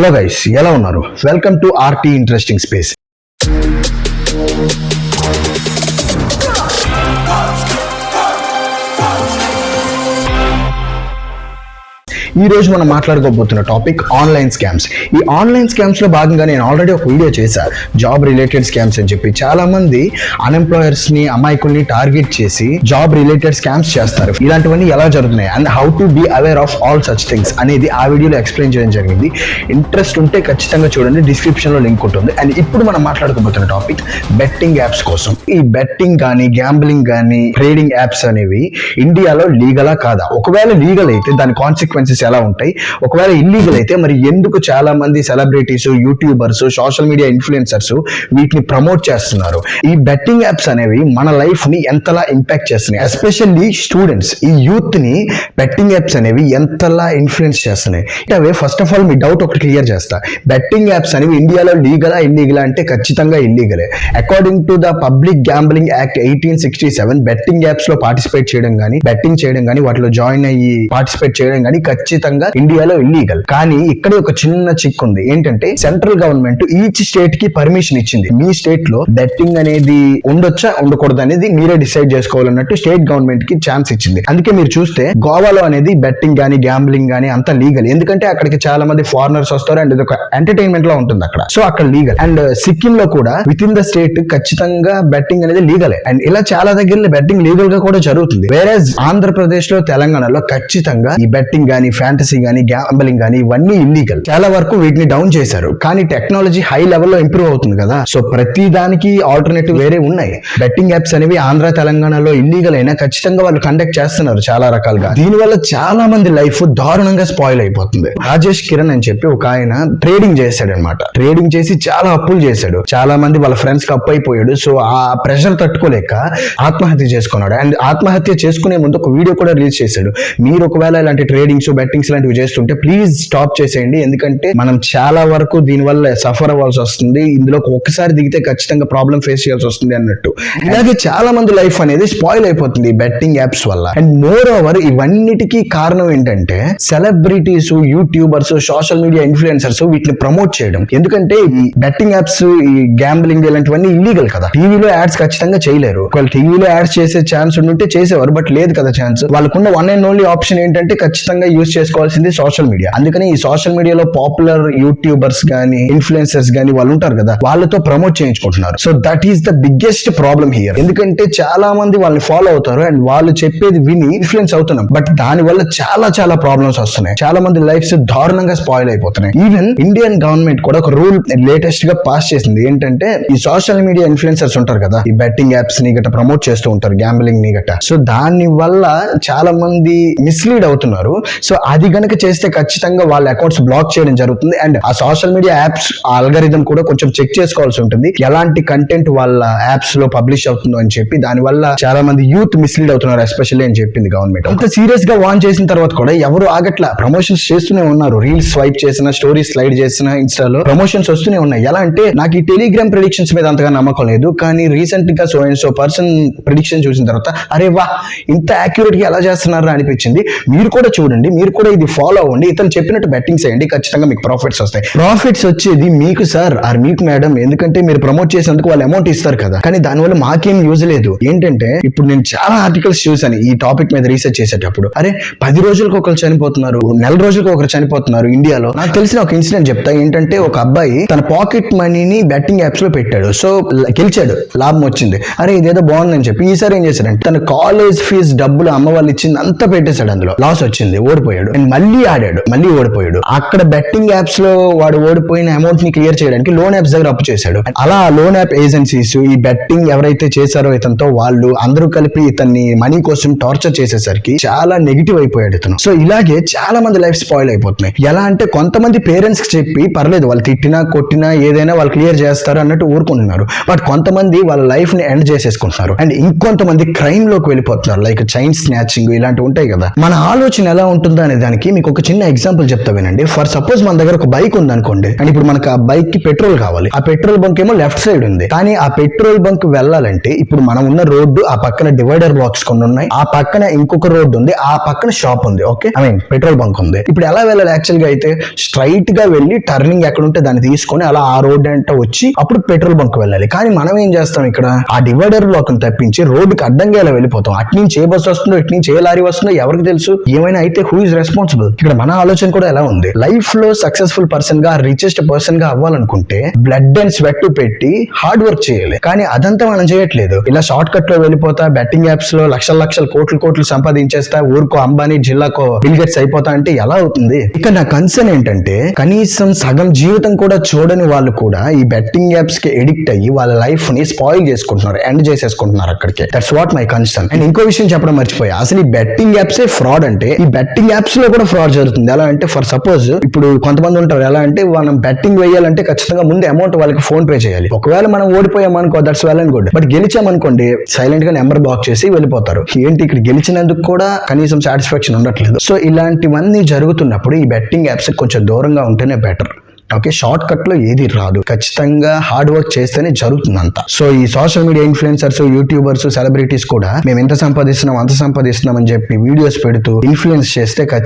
Hello guys, ఎలా ఉన్నారు? Welcome to RT interesting space. ఈ రోజు మనం మాట్లాడుకోబోతున్న టాపిక్ ఆన్లైన్ స్కామ్స్. ఈ ఆన్లైన్ స్కామ్స్ లో భాగంగా నేను ఆల్రెడీ ఒక వీడియో చేశాను, జాబ్ రిలేటెడ్ స్కామ్స్ అని చెప్పి. చాలా మంది అన్ఎంప్లాయర్స్ ని, అమాయకుల్ని టార్గెట్ చేసి జాబ్ రిలేటెడ్ స్కామ్స్ చేస్తారు. ఇలాంటివన్నీ ఎలా జరుగుతున్నాయి and how to be aware of all such things అనేది ఆ వీడియోలో ఎక్స్ప్లెయిన్ చేయడం జరిగింది. ఇంట్రెస్ట్ ఉంటే ఖచ్చితంగా చూడండి, డిస్క్రిప్షన్ లో లింక్ ఉంటుంది. అండ్ ఇప్పుడు మనం మాట్లాడుకోబోతున్న టాపిక్ బెట్టింగ్ యాప్స్ కోసం. ఈ బెట్టింగ్ కానీ, గ్యాంబ్లింగ్ కానీ, ట్రేడింగ్ యాప్స్ అనేవి ఇండియాలో లీగలా కాదా? ఒకవేళ లీగల్ అయితే దాని కాన్సిక్వెన్సెస్ ఎలా ఉంటాయి? ఒకవేళ ఇల్లీగల్ అయితే మరి ఎందుకు చాలా మంది celebrities, YouTubers, social media influencers వీటిని ప్రమోట్ చేస్తున్నారు? ఈ బెట్టింగ్ యాప్స్ అనేవి మన లైఫ్ ని ఎంతలా ఇంపాక్ట్ చేస్తున్నాయి? ఎస్పెషల్లీ స్టూడెంట్స్, ఈ యూత్ ని బెట్టింగ్ యాప్స్ అనేవి ఎంతలా ఇన్ఫ్లుయెన్స్ చేస్తున్నాయి? అవే ఫస్ట్ ఆఫ్ ఆల్ మీ డౌట్ ఒకటి క్లియర్ చేస్తా. బెట్టింగ్ యాప్స్ అనేవి ఇండియాలో లీగలా ఇల్లీగలా అంటే ఖచ్చితంగా ఇల్లీగలే. According to the public gambling act 1867 betting apps లో పార్టిసిపేట్ చేయడం కానీ, బెట్టింగ్ చేయడం కానీ, వాటిలో జాయిన్ అయ్యి పార్టిసిపేట్ చేయడం కానీ ఖచ్చితంగా ఇండియాలో ఇల్లీగల్. కానీ ఇక్కడ ఒక చిన్న చిక్ ఉంది. ఏంటంటే సెంట్రల్ గవర్నమెంట్ ఈచ్ స్టేట్ కి పర్మిషన్ ఇచ్చింది. మీ స్టేట్ లో బెట్టింగ్ అనేది ఉండొచ్చా ఉండకూడదు అనేది మీరే డిసైడ్ చేసుకోవాలన్నట్టు స్టేట్ గవర్నమెంట్ కి ఛాన్స్ ఇచ్చింది. అందుకే మీరు చూస్తే గోవాలో అనేది బెట్టింగ్ గానీ, గ్యాంబ్లింగ్ గానీ అంత లీగల్. ఎందుకంటే అక్కడికి చాలా మంది ఫారినర్స్ వస్తారు అండ్ ఇది ఒక ఎంటర్టైన్మెంట్ లా ఉంటుంది అక్కడ. సో అక్కడ లీగల్. అండ్ సిక్కిం లో కూడా విత్ ఇన్ ద స్టేట్ ఖచ్చితంగా బెట్టింగ్ అనేది లీగలే. అండ్ ఇలా చాలా దగ్గర బెట్టింగ్ లీగల్ గా కూడా జరుగుతుంది. వేరే ఆంధ్రప్రదేశ్ లో, తెలంగాణలో ఖచ్చితంగా ఈ బెట్టింగ్ గానీ, ఫ్యాంటసీ గానీ, గ్యాంబ్లింగ్ గానీ ఇవన్నీ ఇల్లీగల్. చాలా వరకు వీటిని డౌన్ చేశారు. కానీ టెక్నాలజీ హై లెవెల్ లో ఇంప్రూవ్ అవుతుంది కదా. సో ప్రతి దానికి ఆల్టర్నేటివ్ వేరే ఉన్నాయి. బెట్టింగ్ యాప్స్ అనేవి ఆంధ్ర, తెలంగాణలో ఇల్లీగల్ అయినా ఖచ్చితంగా వాళ్ళు కండక్ట్ చేస్తున్నారు చాలా రకాలుగా. దీనివల్ల చాలా మంది లైఫ్ దారుణంగా స్పాయిల్ అయిపోతుంది. రాజేష్ కిరణ్ అని చెప్పి ఒక ఆయన ట్రేడింగ్ చేశాడు అనమాట. ట్రేడింగ్ చేసి చాలా అప్పులు చేశాడు. చాలా మంది వాళ్ళ ఫ్రెండ్స్ కి అప్పు అయిపోయాడు. సో ఆ ప్రెషర్ తట్టుకోలేక ఆత్మహత్య చేసుకున్నాడు. అండ్ ఆత్మహత్య చేసుకునే ముందు ఒక వీడియో కూడా రిలీజ్ చేశాడు. మీరు ఒకవేళ ఇలాంటి ట్రేడింగ్స్, బెట్టింగ్స్ లాంటివి చేస్తుంటే ప్లీజ్ స్టాప్ చేసేయండి. ఎందుకంటే మనం చాలా వరకు దీనివల్ల సఫర్ అవ్వాల్సి వస్తుంది. ఇందులో ఒక్కసారి దిగితే ఖచ్చితంగా ప్రాబ్లం ఫేస్ చేయాల్సి వస్తుంది అన్నట్టు. ఇలాగే చాలా మంది లైఫ్ అనేది స్పాయిల్ అయిపోతుంది బెట్టింగ్ యాప్స్ వల్ల. అండ్ మోర్ ఓవర్ ఇవన్నిటికీ కారణం ఏంటంటే celebrities, YouTubers, social media influencers వీటిని ప్రమోట్ చేయడం. ఎందుకంటే ఈ బెట్టింగ్ యాప్స్, ఈ గ్యాంబ్లింగ్ ఇలాంటివన్నీ ఇల్లీగల్ కదా. టీవీలో యాడ్స్ ఖచ్చితంగా చేయలేరు. ఒకవేళ టీవీలో యాడ్స్ చేసే ఛాన్స్ ఉంటే చేసేవారు, బట్ లేదు కదా ఛాన్స్. వాళ్ళకున్న వన్ అండ్ ఓన్లీ ఆప్షన్ ఏంటంటే ఖచ్చితంగా యూజ్ చేసుకోవాల్సింది సోషల్ మీడియా. అందుకని ఈ సోషల్ మీడియాలో పాపులర్ యూట్యూబర్స్ గానీ, ఇన్ఫ్లుయెన్సర్స్ గానీ వాళ్ళు ఉంటారు కదా, వాళ్ళతో ప్రమోట్ చేయించుకుంటున్నారు. So that is the biggest problem here. ఎందుకంటే చాలా మంది వాళ్ళని ఫాలో అవుతారు అండ్ వాళ్ళు చెప్పేది విని ఇన్ఫ్లుయెన్స్ అవుతున్నాం. బట్ దాని వల్ల చాలా ప్రాబ్లమ్స్ వస్తున్నాయి. చాలా మంది లైఫ్స్ దారుణంగా స్పాయిల్ అయిపోతున్నాయి. ఈవెన్ ఇండియన్ గవర్నమెంట్ కూడా ఒక రూల్ లేటెస్ట్ గా పాస్ చేసింది. ఏంటంటే ఈ సోషల్ మీడియా ఇన్ఫ్లుయెన్సర్స్ ఉంటారు కదా, ఈ బెట్టింగ్ యాప్స్ ని గట్ట ప్రమోట్ చేస్తూ ఉంటారు, గ్యాంబ్లింగ్ ని గట్ట. సో దాని వల్ల చాలా మంది మిస్లీడ్ అవుతున్నారు. సో అది గనక చేస్తే ఖచ్చితంగా వాళ్ళ అకౌంట్స్ బ్లాక్ చేయడం జరుగుతుంది. అండ్ ఆ సోషల్ మీడియా యాప్స్ ఆల్గరిథం కూడా కొంచెం చెక్ చేసుకోవాల్సి ఉంటుంది, ఎలాంటి కంటెంట్ వాళ్ళ యాప్స్ లో పబ్లిష్ అవుతుందో అని చెప్పి. దాని వల్ల చాలా మంది యూత్ మిస్లీడ్ అవుతున్నారు ఎస్పెషల్లీ అని చెప్పింది గవర్నమెంట్. అంత సీరియస్ గా వార్న్ చేసిన తర్వాత కూడా ఎవరు ఆగట్లా, ప్రమోషన్స్ చేస్తూనే ఉన్నారు. రీల్స్ స్వైప్ చేసిన, స్టోరీస్ స్లైడ్ చేసిన, ఇన్స్టాలో ప్రమోషన్స్ వస్తూనే ఉన్నాయి. ఎలా అంటే నాకు ఈ టెలిగ్రామ్ ప్రిడిక్షన్స్ మీద అంతగా నమ్మకం లేదు, కానీ రీసెంట్ గా సో పర్సన్ ప్రిడిక్షన్ చూసిన తర్వాత అరే వా, ఇంత యాక్యురేట్ గా ఎలా చేస్తున్నారా అనిపించింది. మీరు కూడా చూడండి, మీరు కూడా ఇది ఫాలో అవ్వండి. ఇతను చెప్పినట్టు బెట్టింగ్స్ చేయండి, ఖచ్చితంగా మీకు ప్రాఫిట్స్ వస్తాయి. ప్రాఫిట్స్ వచ్చేది మీకు సార్ ఆర్ మీకు మేడం, ఎందుకంటే మీరు ప్రమోట్ చేసేందుకు వాళ్ళు అమౌంట్ ఇస్తారు కదా. కానీ దానివల్ల మాకేం యూజ్ లేదు. ఏంటంటే ఇప్పుడు నేను చాలా ఆర్టికల్స్ చూసాను ఈ టాపిక్ మీద రీసెర్చ్ చేసేటప్పుడు. అరే 10 రోజులకు ఒకరు చనిపోతున్నారు, నెల రోజులకు ఒకరు చనిపోతున్నారు ఇండియాలో. నాకు తెలిసిన ఒక ఇన్సిడెంట్ చెప్తా. ఏంటంటే ఒక అబ్బాయి తన పాకెట్ మనీని బెట్టింగ్ యాప్స్ లో పెట్టాడు. సో గెలిచాడు, లాభం వచ్చింది. అరే ఇదేదో బాగుందని చెప్పి ఈసారి ఏం చేశాడంటే తన కాలేజ్ ఫీజు డబ్బులు అమ్మ వాళ్ళు ఇచ్చింది అంతా పెట్టేశాడు. అందులో లాస్ వచ్చింది, ఓడిపోయాడు. అండ్ మళ్ళీ ఆడాడు, మళ్ళీ ఓడిపోయాడు. అక్కడ బెట్టింగ్ యాప్స్ లో వాడు ఓడిపోయిన అమౌంట్ ని క్లియర్ చేయడానికి లోన్ యాప్స్ దగ్గర అప్పు చేశాడు. అలా లోన్ యాప్ ఏజెన్సీస్ ఈ బెట్టింగ్ ఎవరైతే చేశారో ఇతనితో, వాళ్ళు అందరూ కలిపి ఇతన్ని మనీ కోసం టార్చర్ చేసేసరికి చాలా నెగిటివ్ అయిపోయాడు ఇతను. సో ఇలాగే చాలా మంది లైఫ్ స్పాయిల్ అయిపోతున్నాయి. ఎలా అంటే కొంతమంది పేరెంట్స్ కి చెప్పి పర్లేదు, వాళ్ళు తిట్టినా కొట్టినా ఏదైనా వాళ్ళు క్లియర్ చేస్తారు అన్నట్టు ఊరుకుంటున్నారు. బట్ కొంతమంది వాళ్ళ లైఫ్ ని ఎండ్ చేసేసుకుంటున్నారు. అండ్ ఇంకొంతమంది క్రైమ్ లోకి వెళ్ళిపోతున్నారు, లైక్ చైన్ స్నాచింగ్ ఇలాంటివి ఉంటాయి కదా. మన ఆలోచన ఎలా ఉంటుందో అనేది దానికి మీకు ఒక చిన్న ఎగ్జాంపుల్ చెప్తా వినండి. ఫర్ సపోజ్ మన దగ్గర ఒక బైక్ ఉంది అనుకోండి, అండ్ ఇప్పుడు మనకు ఆ బైక్ కి పెట్రోల్ కావాలి. ఆ పెట్రోల్ బంక్ ఏమో లెఫ్ట్ సైడ్ ఉంది, కానీ ఆ పెట్రోల్ బంక్ వెళ్ళాలంటే ఇప్పుడు మనం ఉన్న రోడ్డు ఆ పక్కన డివైడర్ బ్లాక్స్ కొన్ని ఉన్నాయి, ఆ పక్కన ఇంకొక రోడ్డు ఉంది, ఆ పక్కన షాప్ ఉంది, okay, I mean petrol bunk ఉంది. ఇప్పుడు ఎలా వెళ్ళాలి యాక్చువల్ గా అయితే స్ట్రైట్ గా వెళ్ళి టర్నింగ్ ఎక్కడ ఉంటే దాన్ని తీసుకొని అలా ఆ రోడ్ అంటే వచ్చి అప్పుడు పెట్రోల్ బంక్ వెళ్ళాలి. కానీ మనం ఏం చేస్తాం, ఇక్కడ ఆ డివైడర్ బ్లాక్ తప్పించి రోడ్డుకి అడ్డంగా ఇలా వెళ్ళిపోతాం. అటు నుంచి ఏ బస్సు వస్తుందో, ఇటు నుంచి ఏ లారీ వస్తుందో ఎవరికి తెలుసు? ఏమైనా అయితే హూ ఇస్ రెస్పాన్సిబుల్? ఇక్కడ మన ఆలోచన కూడా ఎలా ఉంది, లైఫ్ లో సక్సెస్ఫుల్ పర్సన్ గా రిచెస్ట్ పర్సన్ గా అవ్వాలనుకుంటే బ్లడ్ అండ్ స్వెట్ పెట్టి హార్డ్ వర్క్ చేయాలి. కానీ అదంతా మనం చేయట్లేదు. ఇలా షార్ట్ కట్ లో వెళ్ళిపోతా, బెట్టింగ్ యాప్స్ లో లక్షల కోట్లు సంపాదించేస్తా, ఊరుకో అంబానీ జిల్లాకో బిల్ గేట్స్ అయిపోతా అంటే ఎలా అవుతుంది? ఇక నా కన్సర్న్ ఏంటంటే కనీసం సగం జీవితం కూడా చూడని వాళ్ళు కూడా ఈ బెట్టింగ్ యాప్స్ కి ఎడిక్ట్ అయ్యి వాళ్ళ లైఫ్ ని స్పాయిల్ చేసుకుంటున్నారు, ఎండ్ చేసేసుకుంటున్నారు అక్కడికి. That's what my concern. And ఇంకో విషయం చెప్పడం మర్చిపోయా, అసలు ఈ బెట్టింగ్ యాప్స్ ఫ్రాడ్ అంటే ఈ బెట్టింగ్ యాప్స్ లో కూడా ఫ్రాడ్ జరుగుతుంది. ఎలా అంటే ఫర్ సపోజ్ ఇప్పుడు కొంతమంది ఉంటారు, ఎలా అంటే మనం బెట్టింగ్ వేయాలంటే ఖచ్చితంగా ముందు అమౌంట్ వాళ్ళకి ఫోన్ పే చేయాలి. ఒకవేళ మనం ఓడిపోయామనుకో that's well and good, but గెలిచామనుకోండి సైలెంట్ గా నెంబర్ బ్లాక్ చేసి వెళ్ళిపోతారు. ఏంటి ఇక్కడ గెలిచినందుకు కూడా కనీసం సాటిస్ఫాక్షన్ ఉండట్లేదు. సో ఇలాంటివన్నీ జరుగుతున్నప్పుడు ఈ బెట్టింగ్ యాప్స్ కొంచెం దూరంగా ఉంటేనే బెటర్. ఓకే, షార్ట్ కట్ లో ఏది రాదు, ఖచ్చితంగా హార్డ్ వర్క్ చేస్తేనే జరుగుతుందంతా. సో ఈ social media influencers, YouTubers, celebrities కూడా మేము ఎంత సంపాదిస్తున్నాం అంత సంపాదిస్తున్నాం అని చెప్పి వీడియోస్ పెడుతూ ఇన్ఫ్లుయెన్స్ చేస్తే